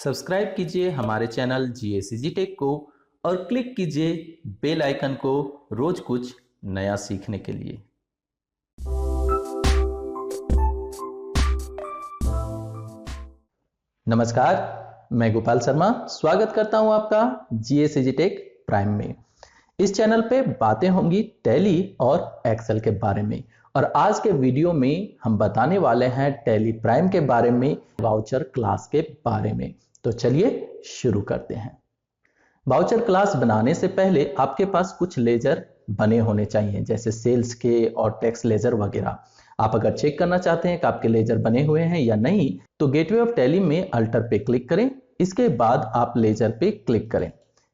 Subscribe कीजिए हमारे channel जीएसीजी take को और क्लिक कीजिए बेल आइकन को रोज कुछ नया सीखने के लिए। नमस्कार, मैं गोपाल शर्मा स्वागत करता हूं आपका जीएसीजी टेक प्राइम में। इस चैनल पे बातें होंगी टैली और एक्सेल के बारे में और आज के वीडियो में हम बताने वाले हैं टैली प्राइम के बारे में, वाउचर क्लास के बारे में। तो चलिए शुरू करते हैं। वाउचर क्लास बनाने से पहले आपके पास कुछ लेजर बने होने चाहिए, जैसे सेल्स के और टैक्स लेजर वगैरह। आप अगर चेक करना चाहते हैं कि आपके लेजर बने हुए हैं या नहीं, तो गेटवे ऑफ टैली में अल्टर पे क्लिक करें। इसके बाद आप लेजर पे क्लिक करें।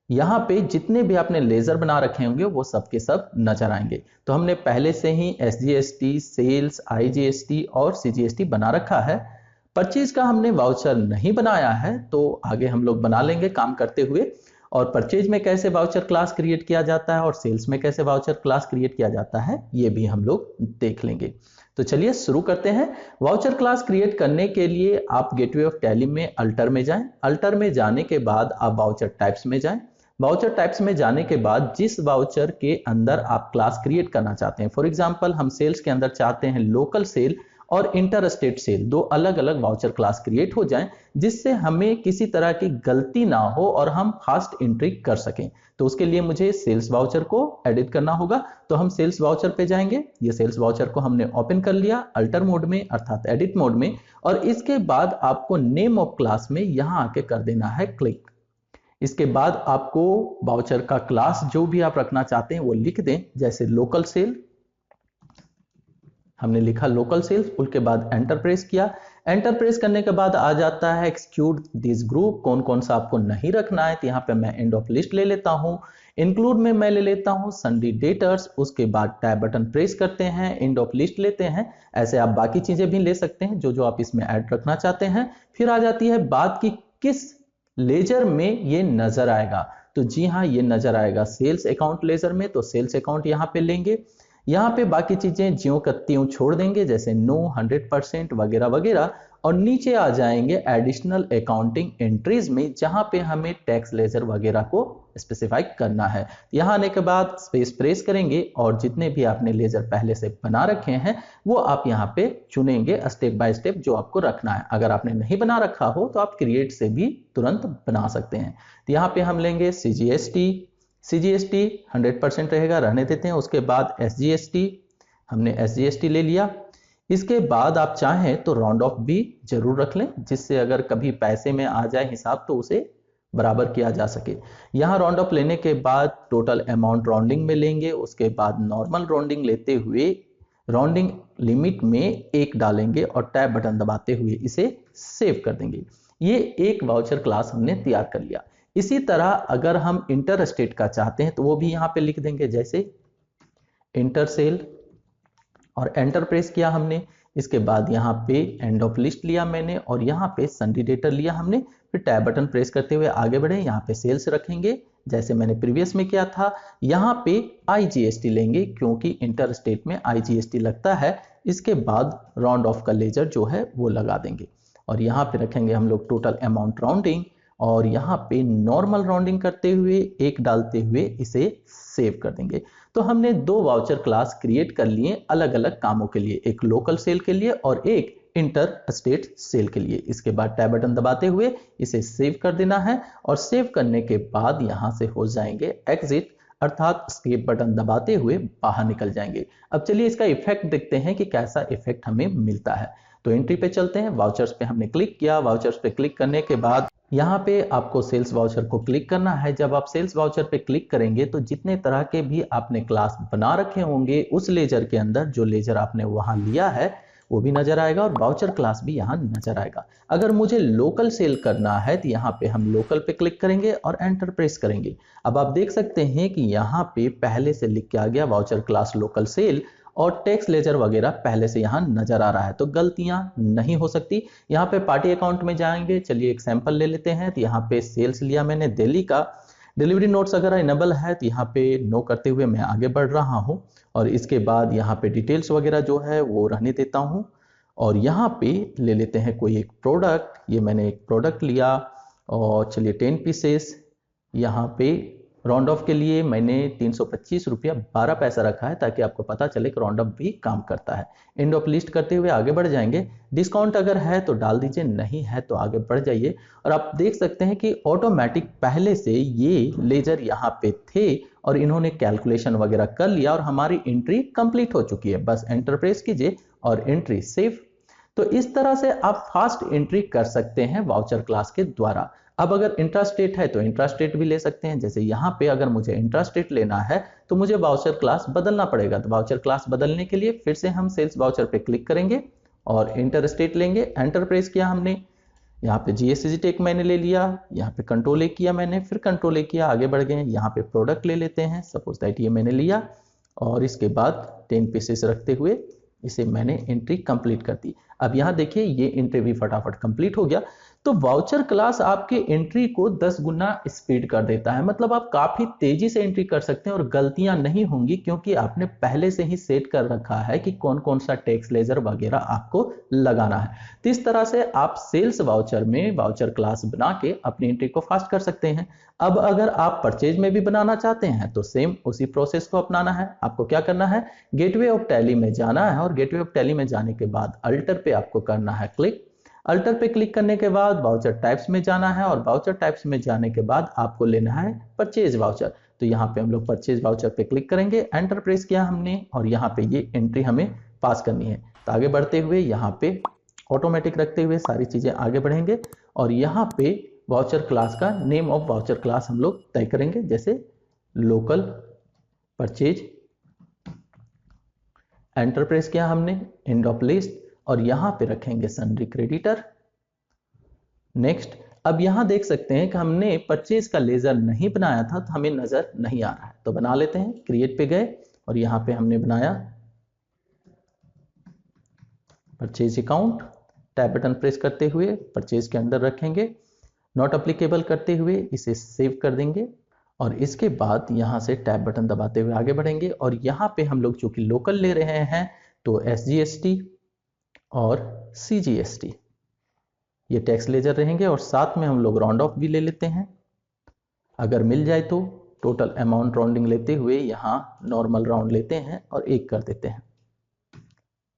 यहाँ पे जितने भी आपने लेजर बना रखे होंगे वो सब के सब नजर आएंगे। तो हमने पहले से ही SGST, सेल्स, IGST और CGST बना रखा है। परचेज का हमने वाउचर नहीं बनाया है, तो आगे हम लोग बना लेंगे काम करते हुए। और परचेज में कैसे वाउचर क्लास क्रिएट किया जाता है और सेल्स में कैसे वाउचर क्लास क्रिएट किया जाता है, ये भी हम लोग देख लेंगे। तो चलिए शुरू करते हैं। वाउचर क्लास क्रिएट करने के लिए आप गेटवे ऑफ टैली में अल्टर में जाएं। अल्टर में जाने के बाद आप वाउचर टाइप्स में जाएं। वाउचर टाइप्स में जाने के बाद जिस वाउचर के अंदर आप क्लास क्रिएट करना चाहते हैं, फॉर एग्जांपल हम सेल्स के अंदर चाहते हैं लोकल सेल और इंटर स्टेट सेल, दो अलग अलग वाउचर क्लास क्रिएट हो जाएं, जिससे हमें किसी तरह की गलती ना हो और हम फास्ट एंट्री कर सकें। तो उसके लिए मुझे सेल्स वाउचर को एडिट करना होगा। तो हम सेल्स वाउचर पे जाएंगे। ये सेल्स वाउचर को हमने ओपन कर लिया अल्टर मोड में, अर्थात एडिट मोड में। और इसके बाद आपको नेम ऑफ क्लास में यहां आके कर देना है क्लिक। इसके बाद आपको वाउचर का क्लास जो भी आप रखना चाहते हैं वो लिख दें, जैसे लोकल सेल। हमने लिखा लोकल सेल्स, उसके बाद एंटर प्रेस किया। एंटर प्रेस करने के बाद आ जाता है एक्सक्यूट दिस ग्रुप, कौन कौन सा आपको नहीं रखना है। तो यहाँ पे मैं एंड ऑफ लिस्ट ले लेता हूँ। इंक्लूड में मैं ले लेता हूँ सन्डे डेटर्स। उसके बाद टैब बटन प्रेस करते हैं, एंड ऑफ लिस्ट लेते हैं। ऐसे आप बाकी चीजें भी ले सकते हैं जो जो आप इसमें ऐड रखना चाहते हैं। फिर आ जाती है बात की किस लेजर में ये नजर आएगा। तो जी हाँ, ये नजर आएगा सेल्स अकाउंट लेजर में। तो सेल्स अकाउंट यहाँ पे लेंगे। यहाँ पे बाकी चीजें ज्यों का त्यों छोड़ देंगे, जैसे नो, 100% वगैरह वगैरह। और नीचे आ जाएंगे एडिशनल अकाउंटिंग एंट्रीज में, जहां पे हमें टैक्स लेजर वगैरह को स्पेसिफाई करना है। यहाँ आने के बाद स्पेस प्रेस करेंगे और जितने भी आपने लेजर पहले से बना रखे हैं वो आप यहाँ पे चुनेंगे स्टेप बाय स्टेप जो आपको रखना है। अगर आपने नहीं बना रखा हो तो आप क्रिएट से भी तुरंत बना सकते हैं। तो यहाँ पे हम लेंगे CGST 100% रहेगा, रहने देते हैं। उसके बाद SGST, हमने SGST ले लिया। इसके बाद आप चाहें तो राउंड ऑफ भी जरूर रख लें, जिससे अगर कभी पैसे में आ जाए हिसाब तो उसे बराबर किया जा सके। यहाँ राउंड ऑफ लेने के बाद टोटल अमाउंट राउंडिंग में लेंगे। उसके बाद नॉर्मल राउंडिंग लेते हुए राउंडिंग लिमिट में 1 डालेंगे और टैब बटन दबाते हुए इसे सेव कर देंगे। ये एक वाउचर क्लास हमने तैयार कर लिया। इसी तरह अगर हम इंटर स्टेट का चाहते हैं तो वो भी यहाँ पे लिख देंगे, जैसे इंटर सेल, और एंटर प्रेस किया हमने। इसके बाद यहाँ पे एंड ऑफ लिस्ट लिया मैंने और यहाँ पे सन्डे डेटर लिया हमने। फिर टैब बटन प्रेस करते हुए आगे बढ़े। यहाँ पे सेल्स रखेंगे जैसे मैंने प्रीवियस में किया था। यहाँ पे IGST लेंगे क्योंकि इंटर स्टेट में IGST लगता है। इसके बाद राउंड ऑफ का लेजर जो है वो लगा देंगे और यहाँ पे रखेंगे हम लोग टोटल अमाउंट राउंडिंग और यहाँ पे नॉर्मल राउंडिंग करते हुए 1 डालते हुए इसे सेव कर देंगे। तो हमने 2 वाउचर क्लास क्रिएट कर लिए अलग अलग कामों के लिए, एक लोकल सेल के लिए और एक इंटर स्टेट सेल के लिए। इसके बाद टैब बटन दबाते हुए इसे सेव कर देना है और सेव करने के बाद यहां से हो जाएंगे एग्जिट, अर्थात एस्केप बटन दबाते हुए बाहर निकल जाएंगे। अब चलिए इसका इफेक्ट देखते हैं कि कैसा इफेक्ट हमें मिलता है। तो एंट्री पे चलते हैं। वाउचर्स पे हमने क्लिक किया। वाउचर्स पे क्लिक करने के बाद यहाँ पे आपको सेल्स वाउचर को क्लिक करना है। जब आप सेल्स वाउचर पे क्लिक करेंगे तो जितने तरह के भी आपने क्लास बना रखे होंगे उस लेजर के अंदर जो लेजर आपने वहां लिया है वो भी नजर आएगा और वाउचर क्लास भी यहाँ नजर आएगा। अगर मुझे लोकल सेल करना है तो यहाँ पे हम लोकल पे क्लिक करेंगे और एंटर प्रेस करेंगे। अब आप देख सकते हैं कि यहाँ पे पहले से लिख के आ गया वाउचर क्लास लोकल सेल और टैक्स लेजर वगैरह पहले से यहाँ नजर आ रहा है, तो गलतियां नहीं हो सकती। यहाँ पे पार्टी अकाउंट में जाएंगे। चलिए एक सैंपल ले लेते हैं। तो यहाँ पे सेल्स लिया मैंने दिल्ली का। डिलीवरी नोट्स अगर इनेबल है तो यहाँ पे नो करते हुए मैं आगे बढ़ रहा हूँ और इसके बाद यहाँ पे डिटेल्स वगैरह जो है वो रहने देता हूँ और यहाँ पे ले लेते हैं कोई एक प्रोडक्ट। ये मैंने एक प्रोडक्ट लिया और चलिए 10 पीसेस, यहाँ पे राउंड ऑफ के लिए मैंने 325 रुपया 12 पैसा रखा है ताकि आपको पता चले कि राउंड ऑफ भी काम करता है। एंड ऑफ लिस्ट करते हुए आगे बढ़ जाएंगे। डिस्काउंट अगर है तो डाल दीजिए, नहीं है तो आगे बढ़ जाइए। और आप देख सकते हैं कि ऑटोमेटिक पहले से ये लेजर यहाँ पे थे और इन्होंने कैलकुलेशन वगैरह कर लिया और हमारी एंट्री कंप्लीट हो चुकी है। बस एंटर प्रेस कीजिए और एंट्री सेव। तो इस तरह से आप फास्ट एंट्री कर सकते हैं वाउचर क्लास के द्वारा। अब अगर इंट्रास्टेट है तो इंट्रास्टेट भी ले सकते हैं। जैसे यहाँ पे अगर मुझे इंट्रास्टेट लेना है तो मुझे वाउचर क्लास बदलना पड़ेगा। तो वाउचर क्लास बदलने के लिए फिर से हम सेल्स वाउचर पे क्लिक करेंगे और इंटरस्टेट लेंगे। एंटर प्रेस किया हमने, यहाँ पे जीएसटी टेक मैंने ले लिया, यहाँ पे कंट्रोल ए किया मैंने, फिर कंट्रोल ए किया, आगे बढ़ गए। यहाँ पे प्रोडक्ट ले लेते हैं, सपोज दैट ये मैंने लिया और इसके बाद 10 पीसेस रखते हुए इसे मैंने एंट्री कंप्लीट कर दी। अब यहाँ देखिए ये एंट्री भी फटाफट कंप्लीट हो गया। तो वाउचर क्लास आपके एंट्री को 10 गुना स्पीड कर देता है। मतलब आप काफी तेजी से एंट्री कर सकते हैं और गलतियां नहीं होंगी क्योंकि आपने पहले से ही सेट कर रखा है कि कौन कौन सा टैक्स लेजर वगैरह आपको लगाना है। तो इस तरह से आप सेल्स वाउचर में वाउचर क्लास बना के अपनी एंट्री को फास्ट कर सकते हैं। अब अगर आप परचेज में भी बनाना चाहते हैं तो सेम उसी प्रोसेस को अपनाना है। आपको क्या करना है, गेटवे ऑफ टैली में जाना है और गेटवे ऑफ टैली में जाने के बाद अल्टर पे आपको करना है क्लिक। अल्टर पे क्लिक करने के बाद वाउचर टाइप्स में जाना है और वाउचर टाइप्स में जाने के बाद आपको लेना है परचेज वाउचर। तो यहाँ पे हम लोग परचेज वाउचर पे क्लिक करेंगे, एंटर प्रेस किया हमने और यहाँ पे ये एंट्री हमें पास करनी है। तो आगे बढ़ते हुए यहाँ पे ऑटोमेटिक रखते हुए सारी चीजें आगे बढ़ेंगे और यहाँ पे वाउचर क्लास का नेम ऑफ वाउचर क्लास हम लोग तय करेंगे, जैसे लोकल परचेज। एंटर प्रेस किया हमने, एंड ऑफ लिस्ट और यहां पे रखेंगे सन्ड्री क्रेडिटर। नेक्स्ट, अब यहां देख सकते हैं कि हमने परचेज का लेजर नहीं बनाया था तो हमें नजर नहीं आ रहा है, तो बना लेते हैं। क्रिएट पे गए और यहां पे हमने बनाया purchase account. Tab button press करते हुए परचेज के अंदर रखेंगे, नॉट अप्लीकेबल करते हुए इसे सेव कर देंगे और इसके बाद यहां से टैब बटन दबाते हुए आगे बढ़ेंगे और यहां पे हम लोग चूंकि लोकल ले रहे हैं तो SGST और CGST ये टैक्स लेजर रहेंगे और साथ में हम लोग राउंड ऑफ भी ले लेते हैं। अगर मिल जाए तो टोटल अमाउंट राउंडिंग लेते हुए यहाँ नॉर्मल राउंड लेते हैं और 1 कर देते हैं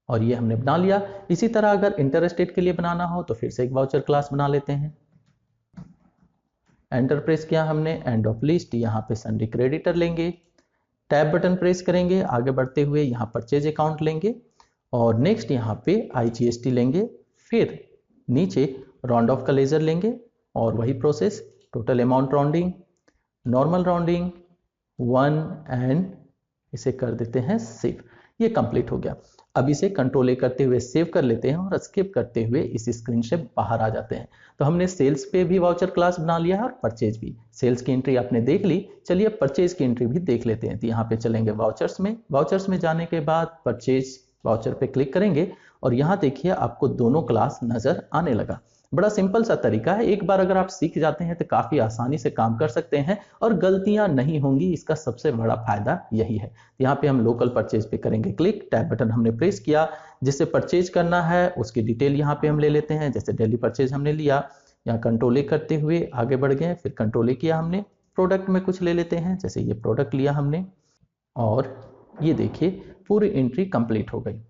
और ये हमने बना लिया। इसी तरह अगर इंटरस्टेट के लिए बनाना हो तो फिर से एक वाउचर क्लास बना लेते हैं। एंटर प्रेस किया हमने, एंड ऑफ लिस्ट, यहाँ पे सन्ड्री क्रेडिटर लेंगे, टैब बटन प्रेस करेंगे, आगे बढ़ते हुए यहाँ परचेज अकाउंट लेंगे और नेक्स्ट यहाँ पे IGST लेंगे, फिर नीचे राउंड ऑफ का लेजर लेंगे और वही process, total amount rounding, normal rounding 1 and इसे कर देते हैं सेव। ये कंप्लीट हो गया। अब इसे कंट्रोल ए करते हुए सेव कर लेते हैं और स्किप करते हुए इस स्क्रीन से बाहर आ जाते हैं। तो हमने सेल्स पे भी वाउचर क्लास बना लिया है और परचेज भी। सेल्स की एंट्री आपने देख ली, चलिए परचेज की एंट्री भी देख लेते हैं। तो यहाँ पे चलेंगे वाउचर्स में, वाउचर्स में जाने के बाद परचेज वाउचर पे क्लिक करेंगे और यहाँ देखिए आपको दोनों क्लास नजर आने लगा। बड़ा सिंपल सा तरीका है, एक बार अगर आप सीख जाते हैं तो काफी आसानी से काम कर सकते हैं और गलतियां नहीं होंगी। इसका सबसे बड़ा फायदा यही है। यहाँ पे हम लोकल परचेज पे करेंगे क्लिक, टैब बटन हमने प्रेस किया, जिससे परचेज करना है उसकी डिटेल यहाँ पे हम ले लेते हैं। जैसे डेली परचेज हमने लिया, यहाँ कंट्रोल ए करते हुए आगे बढ़ गए, फिर कंट्रोल ए किया हमने, प्रोडक्ट में कुछ ले लेते हैं, जैसे ये प्रोडक्ट लिया हमने और ये देखिए पूरी एंट्री कंप्लीट हो गई।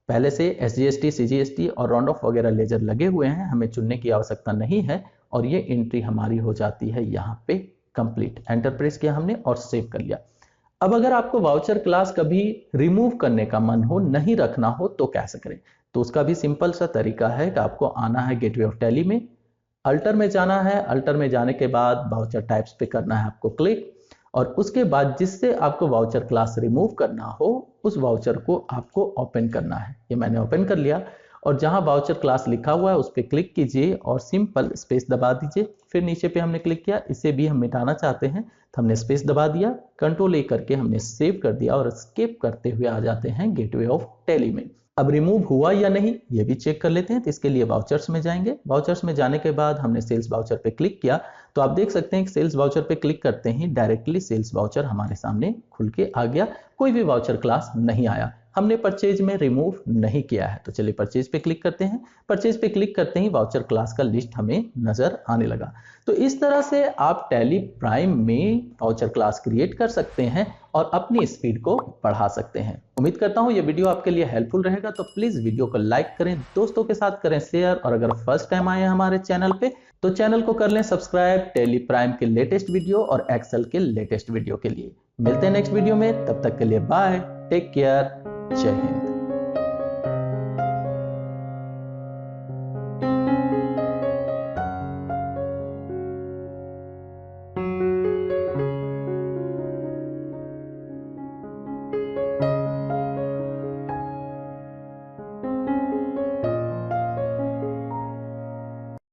पहले से SGST, CGST और राउंड ऑफ वगैरह लेजर लगे हुए हैं, हमें चुनने की आवश्यकता नहीं है और ये एंट्री हमारी हो जाती है यहाँ पे कंप्लीट। एंटर प्रेस किया हमने और सेव कर लिया। अब अगर आपको वाउचर क्लास कभी रिमूव करने का मन हो, नहीं रखना हो तो कैसे करें, तो उसका भी सिंपल सा तरीका है कि आपको आना है गेटवे ऑफ टैली में, अल्टर में जाना है, अल्टर में जाने के बाद वाउचर टाइप्स पे करना है आपको क्लिक और उसके बाद जिससे आपको वाउचर क्लास रिमूव करना हो उस वाउचर को आपको ओपन करना है। ये मैंने ओपन कर लिया और जहां वाउचर क्लास लिखा हुआ है उस पर क्लिक कीजिए और सिंपल स्पेस दबा दीजिए। फिर नीचे पे हमने क्लिक किया, इसे भी हम मिटाना चाहते हैं तो हमने स्पेस दबा दिया, कंट्रोल ए करके हमने सेव कर दिया और स्किप करते हुए आ जाते हैं गेटवे ऑफ टैली में। अब रिमूव हुआ या नहीं ये भी चेक कर लेते हैं। तो इसके लिए वाउचर्स में जाएंगे, वाउचर्स में जाने के बाद हमने सेल्स वाउचर पे क्लिक किया तो आप देख सकते हैं कि सेल्स वाउचर पे क्लिक करते ही डायरेक्टली सेल्स वाउचर हमारे सामने खुल के आ गया, कोई भी वाउचर क्लास नहीं आया। हमने परचेज में रिमूव नहीं किया है। तो चलिए परचेज पे क्लिक करते हैं। परचेज पे क्लिक करते ही वाउचर क्लास का लिस्ट हमें नजर आने लगा। तो इस तरह से आप टैली प्राइम में वाउचर क्लास क्रिएट कर सकते हैं और अपनी स्पीड को बढ़ा सकते हैं। उम्मीद करता हूं ये वीडियो आपके लिए हेल्पफुल रहेगा, तो प्लीज वीडियो को लाइक करें, दोस्तों के साथ करें शेयर, और अगर फर्स्ट टाइम आए हैं हमारे चैनल पे तो चैनल को कर लें सब्सक्राइब टैली प्राइम के लेटेस्ट वीडियो और एक्सेल के लेटेस्ट वीडियो के लिए। मिलते हैं नेक्स्ट वीडियो में, तब तक के लिए बाय, टेक केयर, जय हिंद।